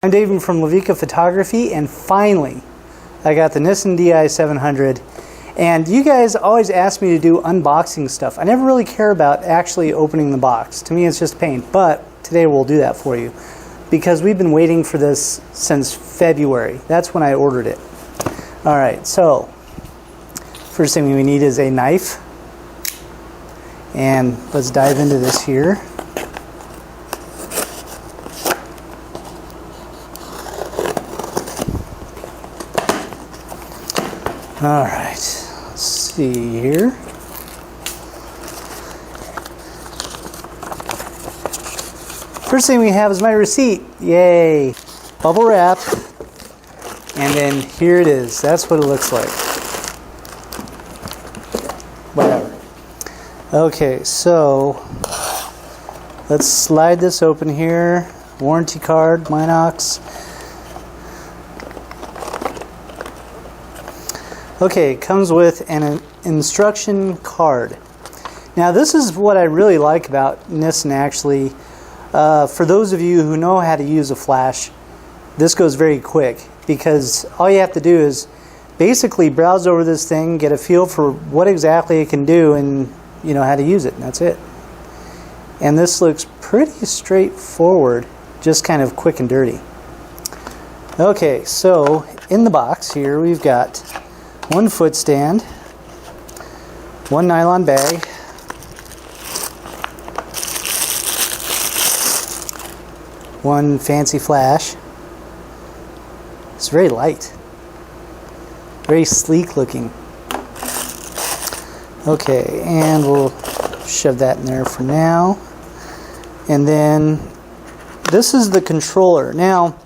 I'm David from Levika Photography, and finally I got the Nissin Di700. And you guys always ask me to do unboxing stuff. I never really care about actually opening the box. To me it's just pain, but today we'll do that for you because we've been waiting for this since February. That's when I ordered it. Alright, so first thing we need is a knife, and let's dive into this here. Alright, let's see here. First thing we have is my receipt. Yay! Bubble wrap. And then here it is. That's what it looks like. Whatever. Okay, so let's slide this open here. Warranty card, Minox. Okay, it comes with an instruction card. Now this is what I really like about Nissin actually. For those of you who know how to use a flash, this goes very quick because all you have to do is basically browse over this thing, get a feel for what exactly it can do, and you know how to use it, and that's it. And this looks pretty straightforward, just kind of quick and dirty. Okay, so in the box here we've got one foot stand, one nylon bag, one fancy flash. It's very light, very sleek looking. Okay, and we'll shove that in there for now. And then this is the controller. Now,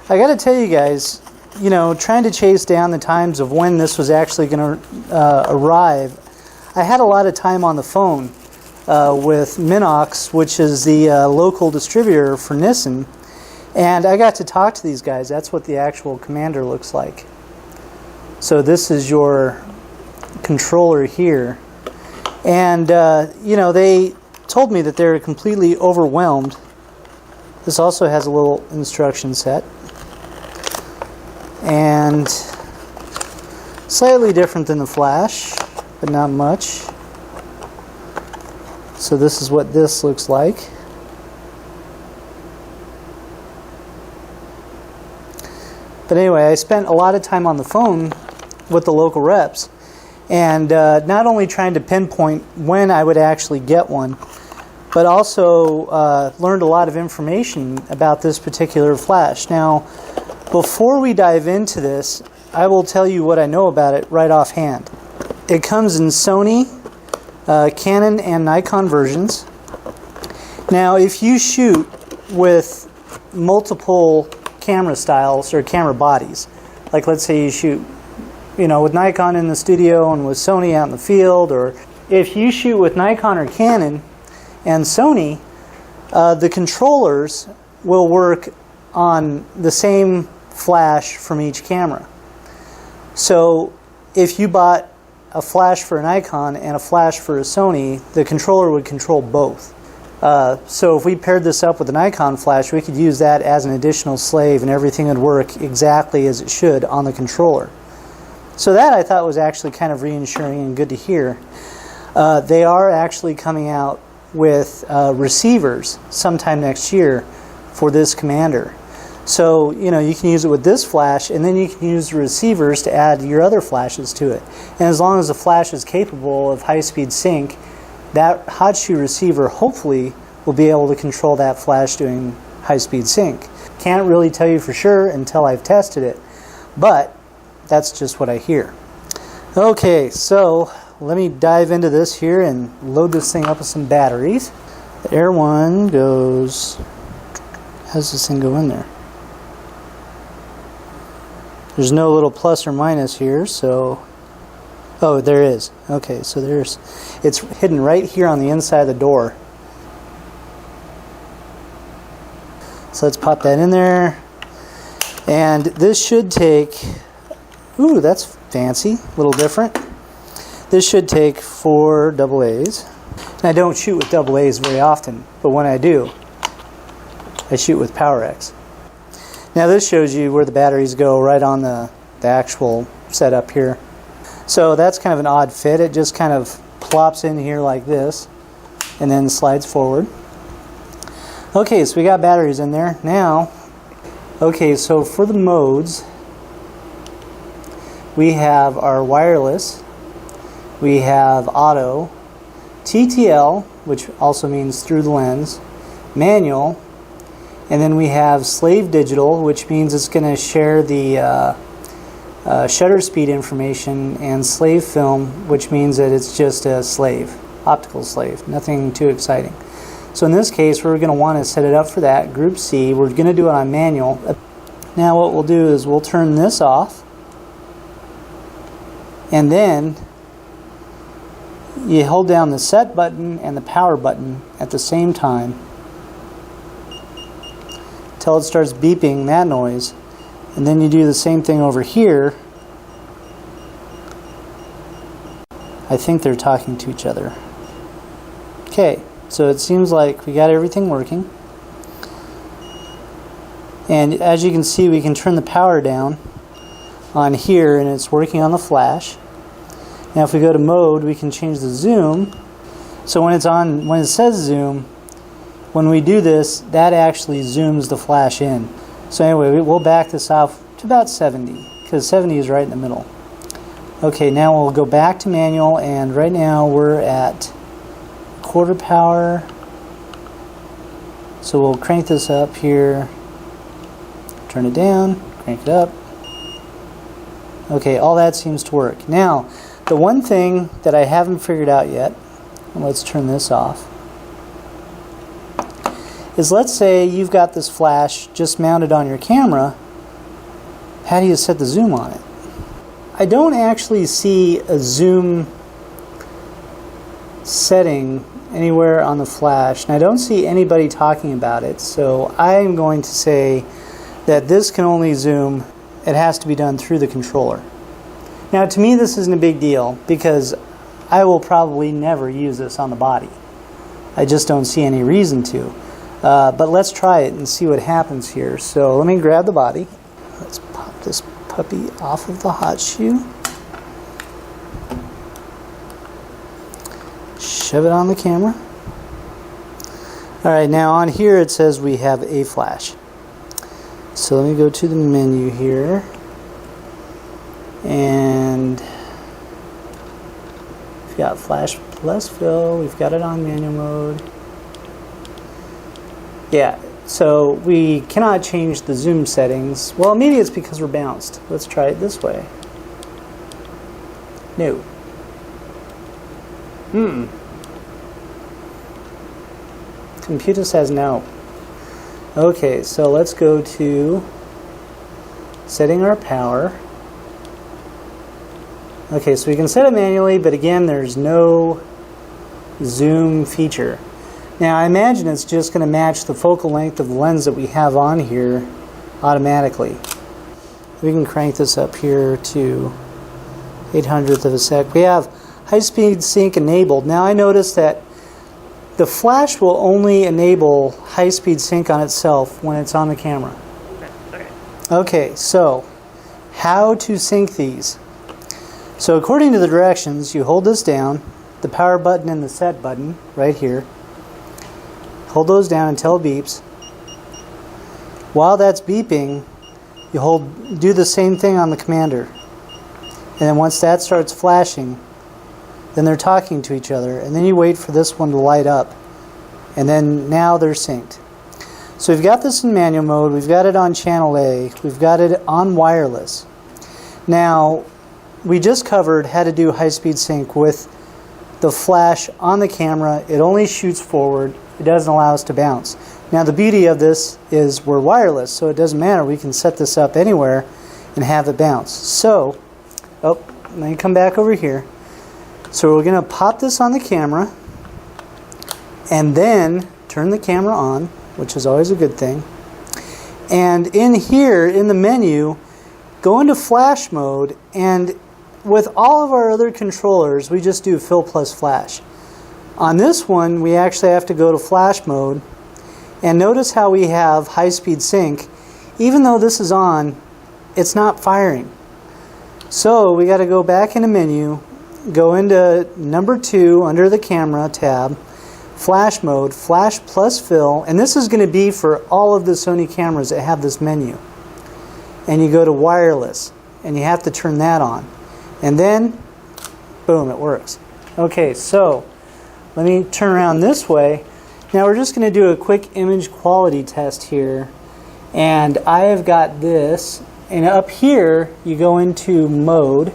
I gotta tell you guys, you know, trying to chase down the times of when this was actually going to arrive, I had a lot of time on the phone with Minox, which is the local distributor for Nissin, and I got to talk to these guys. That's what the actual commander looks like. So this is your controller here, and you know, they told me that they're completely overwhelmed. This also has a little instruction set, and slightly different than the flash, but not much. So this is what this looks like. But anyway, I spent a lot of time on the phone with the local reps, and not only trying to pinpoint when I would actually get one, but also learned a lot of information about this particular flash. Now, before we dive into this, I will tell you what I know about it right offhand. It comes in Sony, Canon, and Nikon versions. Now, if you shoot with multiple camera styles or camera bodies, like let's say you shoot, you know, with Nikon in the studio and with Sony out in the field, or if you shoot with Nikon or Canon and Sony, the controllers will work on the same flash from each camera. So if you bought a flash for a Nikon and a flash for a Sony, the controller would control both. So if we paired this up with a Nikon flash, we could use that as an additional slave, and everything would work exactly as it should on the controller. So that I thought was actually kind of reassuring and good to hear. They are actually coming out with receivers sometime next year for this commander. So, you know, you can use it with this flash, and then you can use the receivers to add your other flashes to it. And as long as the flash is capable of high-speed sync, that hot shoe receiver hopefully will be able to control that flash doing high-speed sync. Can't really tell you for sure until I've tested it, but that's just what I hear. Okay, so let me dive into this here and load this thing up with some batteries. The Air1 goes... How does this thing go in there? There's no little plus or minus here, so... Oh, there is. Okay, so there's... It's hidden right here on the inside of the door. So let's pop that in there. And this should take... Ooh, that's fancy. A little different. This should take 4 AA's. And I don't shoot with AA's very often, but when I do, I shoot with PowerX. Now this shows you where the batteries go right on the actual setup here. So that's kind of an odd fit. It just kind of plops in here like this and then slides forward. Okay, so we got batteries in there. Now, okay, so for the modes, we have our wireless, we have auto, TTL, which also means through the lens, manual, and then we have slave digital, which means it's going to share the shutter speed information, and slave film, which means that it's just a slave, optical slave, nothing too exciting. So in this case, we're going to want to set it up for that, group C. We're going to do it on manual. Now what we'll do is we'll turn this off, and then you hold down the set button and the power button at the same time until it starts beeping that noise, and then you do the same thing over here. I think they're talking to each other. Okay, so it seems like we got everything working, and as you can see, we can turn the power down on here and it's working on the flash. Now if we go to mode, we can change the zoom. So when it says zoom, when we do this, that actually zooms the flash in. So anyway, we'll back this off to about 70, because 70 is right in the middle. Okay, now we'll go back to manual, and right now we're at quarter power. So we'll crank this up here, turn it down, crank it up. Okay, all that seems to work. Now, the one thing that I haven't figured out yet, and let's turn this off, is let's say you've got this flash just mounted on your camera. How do you set the zoom on it? I don't actually see a zoom setting anywhere on the flash, and I don't see anybody talking about it, so I'm going to say that this can only zoom. It has to be done through the controller. Now to me this isn't a big deal because I will probably never use this on the body. I just don't see any reason to. But let's try it and see what happens here. So let me grab the body. Let's pop this puppy off of the hot shoe. Shove it on the camera. Alright, now on here it says we have a flash. So let me go to the menu here. And we've got flash plus fill. We've got it on manual mode. Yeah, so we cannot change the zoom settings. Well, maybe it's because we're bounced. Let's try it this way. No. Computer says no. Okay, so let's go to setting our power. Okay, so we can set it manually, but again, there's no zoom feature. Now, I imagine it's just going to match the focal length of the lens that we have on here automatically. We can crank this up here to 800th of a sec. We have high-speed sync enabled. Now, I noticed that the flash will only enable high-speed sync on itself when it's on the camera. Okay, so how to sync these? So according to the directions, you hold this down, the power button and the set button right here. Hold those down until it beeps. While that's beeping, you do the same thing on the commander. And then once that starts flashing, then they're talking to each other, and then you wait for this one to light up, and then now they're synced. So we've got this in manual mode, we've got it on channel A, we've got it on wireless. Now, we just covered how to do high-speed sync with the flash on the camera. It only shoots forward, it doesn't allow us to bounce. Now the beauty of this is we're wireless, so it doesn't matter, we can set this up anywhere and have it bounce. So, let me come back over here. So we're going to pop this on the camera and then turn the camera on, which is always a good thing. And in here, in the menu, go into flash mode, and with all of our other controllers, we just do fill plus flash. On this one, we actually have to go to flash mode, and notice how we have high-speed sync, even though this is on, it's not firing. So we got to go back in the menu, go into number 2 under the camera tab, flash mode, flash plus fill, and this is going to be for all of the Sony cameras that have this menu. And you go to wireless, and you have to turn that on. And then, boom, it works. Okay, so let me turn around this way. Now we're just going to do a quick image quality test here. And I have got this, and up here you go into mode.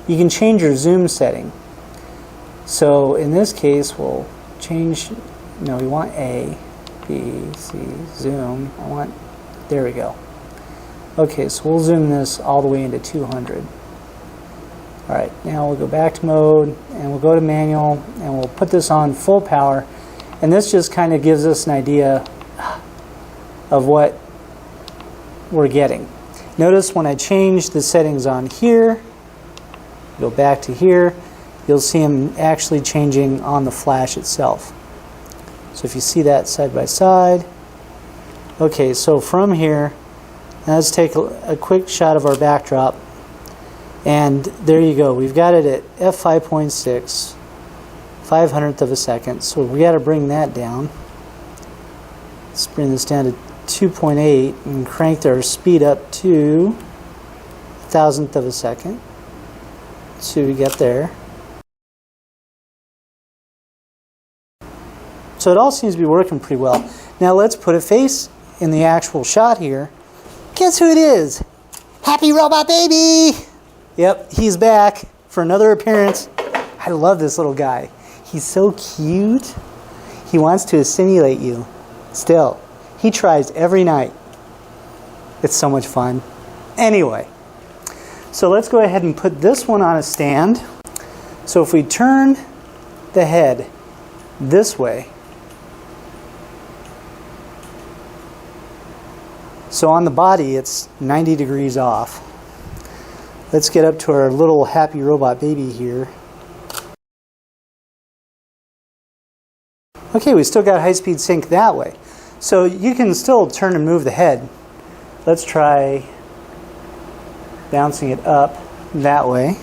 You can change your zoom setting. So in this case we'll change, no, we want A, B, C, zoom. There we go. Okay, so we'll zoom this all the way into 200. Alright, now we'll go back to mode, and we'll go to manual, and we'll put this on full power. And this just kind of gives us an idea of what we're getting. Notice when I change the settings on here, go back to here, you'll see them actually changing on the flash itself. So if you see that side by side. Okay, so from here, now let's take a quick shot of our backdrop. And there you go. We've got it at f5.6, 500th of a second. So we got to bring that down. Let's bring this down to 2.8 and crank our speed up to 1,000th of a second. So we get there. So it all seems to be working pretty well. Now let's put a face in the actual shot here. Guess who it is? Happy Robot Baby! Yep, he's back for another appearance. I love this little guy. He's so cute. He wants to assimilate you. Still, he tries every night. It's so much fun. Anyway, so let's go ahead and put this one on a stand. So if we turn the head this way, so on the body it's 90 degrees off. Let's get up to our little happy robot baby here. Okay, we still got high-speed sync that way. So you can still turn and move the head. Let's try bouncing it up that way.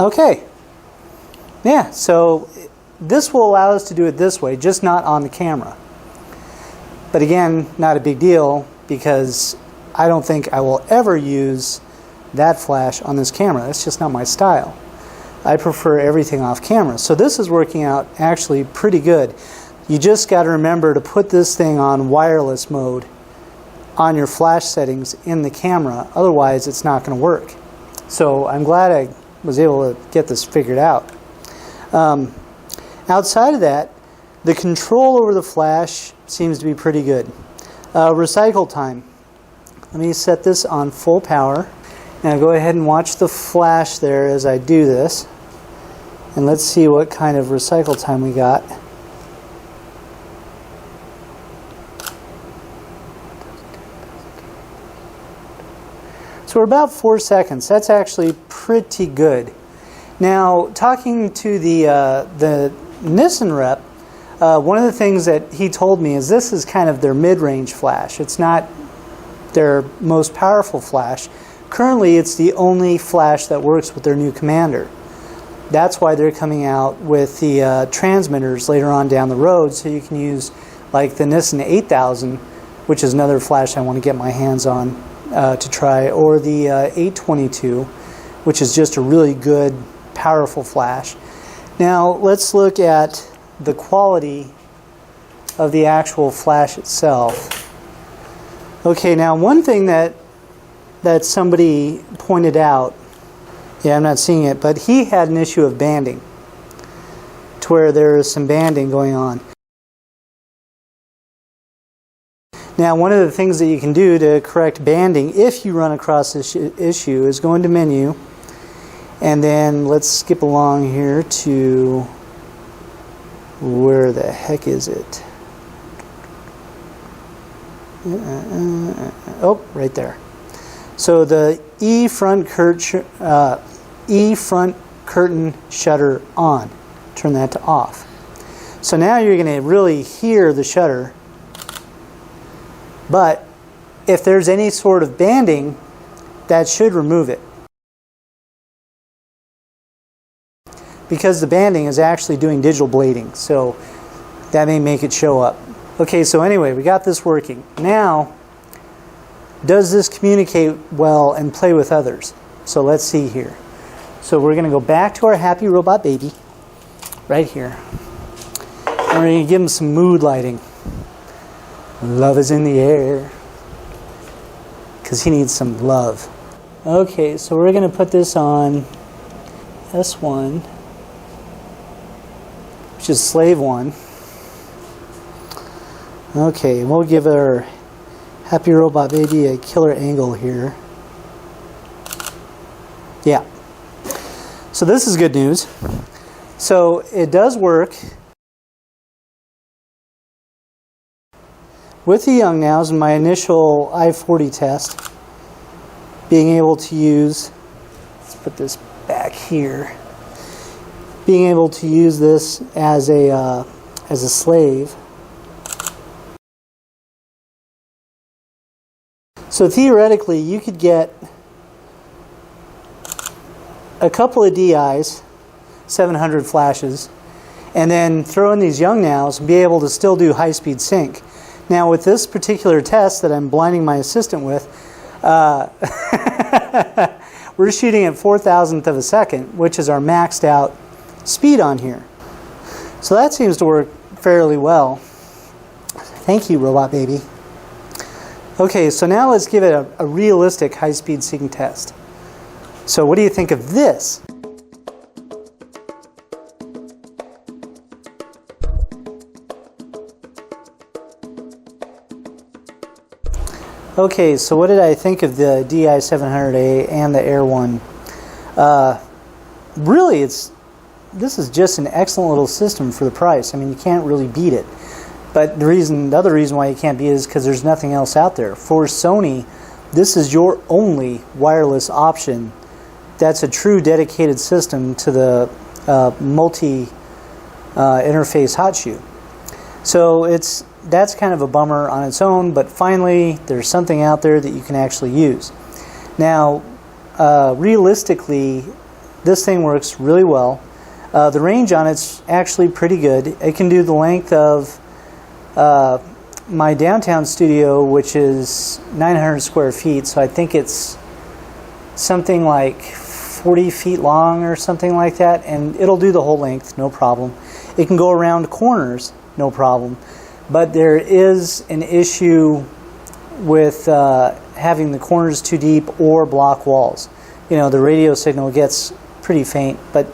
Okay. Yeah, so this will allow us to do it this way, just not on the camera. But again, not a big deal, because I don't think I will ever use that flash on this camera. That's just not my style. I prefer everything off camera. So this is working out actually pretty good. You just got to remember to put this thing on wireless mode on your flash settings in the camera. Otherwise, it's not going to work. So I'm glad I was able to get this figured out. Outside of that, the control over the flash seems to be pretty good. Recycle time. Let me set this on full power. Now go ahead and watch the flash there as I do this. And let's see what kind of recycle time we got. So we're about 4 seconds. That's actually pretty good. Now, talking to the Nissin rep, one of the things that he told me is this is kind of their mid-range flash. It's not their most powerful flash. Currently, it's the only flash that works with their new Commander. That's why they're coming out with the transmitters later on down the road, so you can use like the Nissin 8000, which is another flash I want to get my hands on to try, or the 822, which is just a really good, powerful flash. Now, let's look at the quality of the actual flash itself. Okay, now one thing that somebody pointed out, yeah, I'm not seeing it, but he had an issue of banding, to where there is some banding going on. Now, one of the things that you can do to correct banding, if you run across this issue, is go into menu, and then let's skip along here to, where the heck is it? Oh, right there. So the E front curtain shutter on. Turn that to off. So now you're going to really hear the shutter But if there's any sort of banding, that should remove it. Because the banding is actually doing digital blading, so that may make it show up. Okay, so anyway, we got this working. Now, does this communicate well and play with others? So let's see here. So we're going to go back to our happy robot baby, right here. And we're going to give him some mood lighting. Love is in the air. Because he needs some love. Okay, so we're going to put this on S1, which is slave 1. Okay, we'll give our happy robot baby a killer angle here. Yeah. So this is good news. So it does work with the young nows in my initial I-40 test. Being able to use, let's put this back here. Being able to use this as a slave. So theoretically, you could get a couple of DIs, 700 flashes, and then throw in these young nows and be able to still do high-speed sync. Now, with this particular test that I'm blinding my assistant with, we're shooting at 4,000th of a second, which is our maxed out speed on here. So that seems to work fairly well. Thank you, robot baby. Okay, so now let's give it a realistic high-speed sync test. So what do you think of this? Okay, so what did I think of the Di700a and the Air1? Really, this is just an excellent little system for the price. I mean, you can't really beat it. But the other reason why you can't beat it is because there's nothing else out there. For Sony, this is your only wireless option that's a true dedicated system to the multi-interface hot shoe. So that's kind of a bummer on its own, but finally there's something out there that you can actually use. Now, realistically, this thing works really well. The range on it's actually pretty good. It can do the length of my downtown studio, which is 900 square feet, so I think it's something like 40 feet long or something like that, and it'll do the whole length, no problem. It can go around corners, no problem. But there is an issue with having the corners too deep or block walls. You know, the radio signal gets pretty faint, but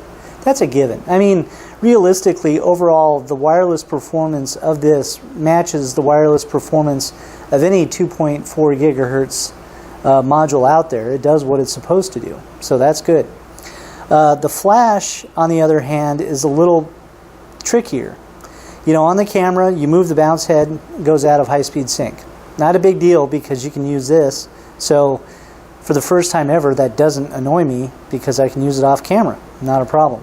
that's a given. I mean, realistically, overall, the wireless performance of this matches the wireless performance of any 2.4 gigahertz module out there. It does what it's supposed to do, so that's good. The flash, on the other hand, is a little trickier. You know, on the camera, you move the bounce head, it goes out of high-speed sync. Not a big deal because you can use this. So for the first time ever, that doesn't annoy me because I can use it off camera. Not a problem.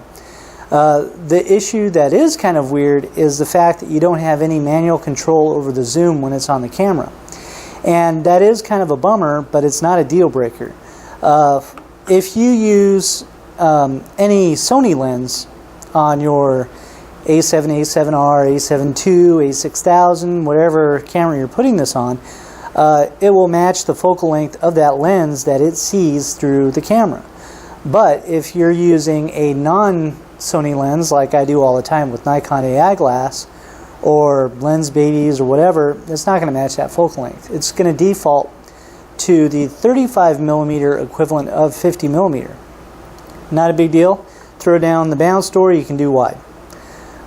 The issue that is kind of weird is the fact that you don't have any manual control over the zoom when it's on the camera. And that is kind of a bummer, but it's not a deal breaker. If you use any Sony lens on your A7, A7R, A7 II, A6000, whatever camera you're putting this on, it will match the focal length of that lens that it sees through the camera. But if you're using a non-Sony lens, like I do all the time with Nikon AI glass, or Lens Babies or whatever, it's not going to match that focal length. It's going to default to the 35mm equivalent of 50mm. Not a big deal. Throw down the bounce door, you can do wide.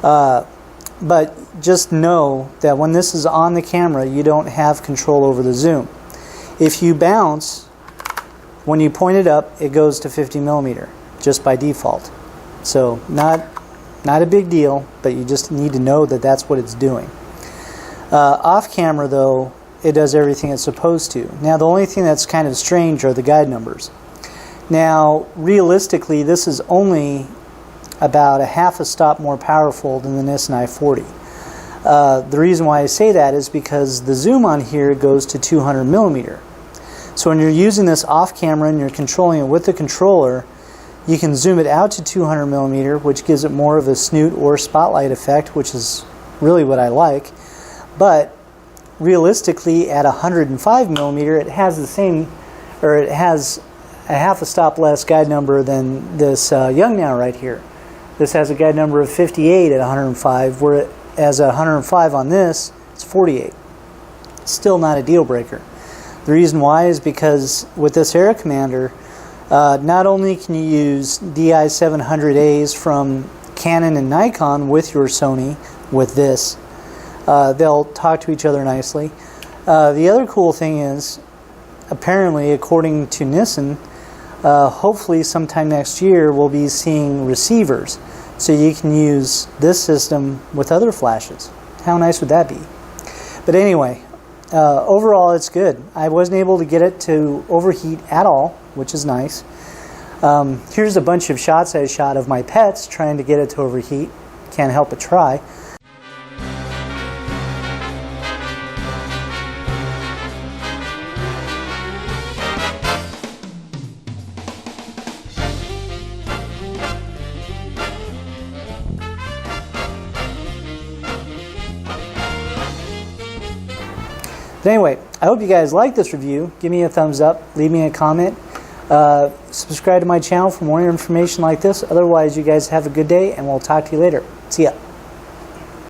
But just know that when this is on the camera, you don't have control over the zoom. If you bounce, when you point it up, it goes to 50mm, just by default. So not a big deal, but you just need to know that that's what it's doing. Off camera, though, it does everything it's supposed to. Now, the only thing that's kind of strange are the guide numbers. Now, realistically, this is only about a half a stop more powerful than the Nissin i40. The reason why I say that is because the zoom on here goes to 200 millimeter. So when you're using this off camera and you're controlling it with the controller, you can zoom it out to 200 millimeter, which gives it more of a snoot or spotlight effect, which is really what I like. But realistically, at 105 millimeter, it has the same, or it has a half a stop less guide number than this Young Now right here. This has a guide number of 58 at 105, whereas at 105 on this, it's 48. Still not a deal breaker. The reason why is because with this Air Commander, not only can you use Di700As from Canon and Nikon with your Sony with this, they'll talk to each other nicely. The other cool thing is, apparently, according to Nissin, hopefully sometime next year we'll be seeing receivers, so you can use this system with other flashes. How nice would that be? But anyway, overall it's good. I wasn't able to get it to overheat at all, which is nice. Here's a bunch of shots I shot of my pets trying to get it to overheat. Can't help but try. But anyway, I hope you guys like this review. Give me a thumbs up, leave me a comment, subscribe to my channel for more information like this. Otherwise, you guys have a good day, and we'll talk to you later. See ya.